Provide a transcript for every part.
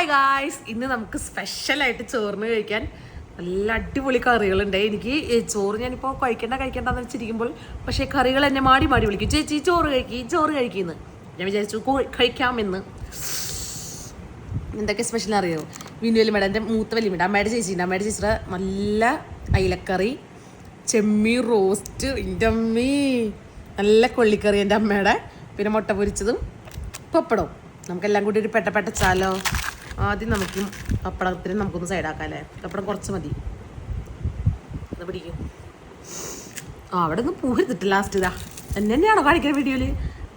Hi guys, ഇന്ന് നമുക്ക് സ്പെഷ്യലായിട്ട് ചോറിന് കഴിക്കാൻ നല്ല അടിപൊളി കറികളുണ്ട്. എനിക്ക് ചോറ് ഞാനിപ്പോൾ കഴിക്കണ്ടെന്ന് വെച്ചിരിക്കുമ്പോൾ പക്ഷേ കറികൾ എന്നെ മാടി വിളിക്കും, ചേച്ചി ചോറ് കഴിക്കുമെന്ന്. ഞാൻ വിചാരിച്ചു കഴിക്കാമെന്ന്. എന്തൊക്കെ സ്പെഷ്യൽ അറിയോ? വിനുവലിമേട, എൻ്റെ മൂത്ത വലിയമ്മയുടെ അമ്മയുടെ ചേച്ചിയുടെ നല്ല അയിലക്കറി, ചെമ്മീൻ റോസ്റ്റ്, എൻ്റെ അമ്മീ നല്ല കൊള്ളിക്കറി എൻ്റെ അമ്മയുടെ, പിന്നെ മുട്ട പൊരിച്ചതും പപ്പടവും. നമുക്കെല്ലാം കൂടി ഒരു പെട്ടച്ചാലോ. ആദ്യം നമുക്ക് പപ്പടത്തിന് നമുക്കൊന്ന് സൈഡാക്കാം. പപ്പടം കുറച്ച് മതി. അത് പിടിക്കും. അവിടെ നിന്ന് പൂരിത്തിട്ട് ലാസ്റ്റ് ഇതാ എന്നെ തന്നെയാണോ കാണിക്കുന്ന വീഡിയോയിൽ.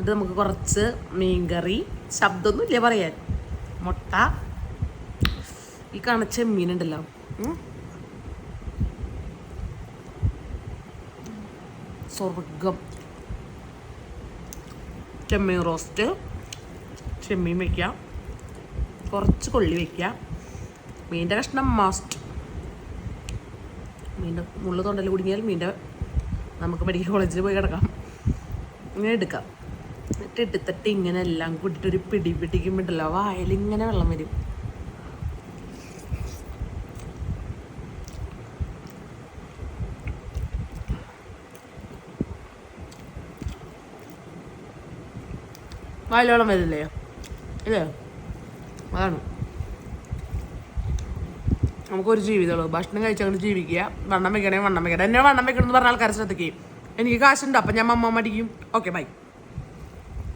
ഇത് നമുക്ക് കുറച്ച് മീൻകറി, ശബ്ദമൊന്നും ഇല്ല പറയാൻ, മുട്ട, ഈ കണച്ച മീനുണ്ടല്ലോ, സ്വർഗം. ചെമ്മീൻ റോസ്റ്റ്, ചെമ്മീൻ വയ്ക്കാം, കുറച്ച് കൊള്ളി വയ്ക്കാം, മീൻ്റെ കഷ്ണം മസ്റ്റ്. മീൻ്റെ മുള്ളു തൊണ്ടയിൽ കുടുങ്ങിയാൽ നമുക്ക് മെഡിക്കൽ കോളേജിൽ പോയി കിടക്കാം. ഇങ്ങനെ എടുക്കാം. എടുത്തിട്ട് ഇങ്ങനെ എല്ലാം കൂട്ടിയിട്ടൊരു പിടിക്കുമ്പോണ്ടല്ലോ വായലിങ്ങനെ വെള്ളം വരും. വായിലോളം വരില്ലേ? ഇല്ലേ? അതാണ് നമുക്കൊരു ജീവിതമുള്ളൂ. ഭക്ഷണം കഴിച്ചങ്ങനെ ജീവിക്കുക. വണ്ണം വെക്കണേ എന്നെ വണ്ണം വെക്കണം എന്ന് പറഞ്ഞ ആൾക്കാരെ ശ്രദ്ധിക്കുകയും. എനിക്ക് കാശുണ്ട്, അപ്പം ഞാൻ മടിക്കും. Okay, by.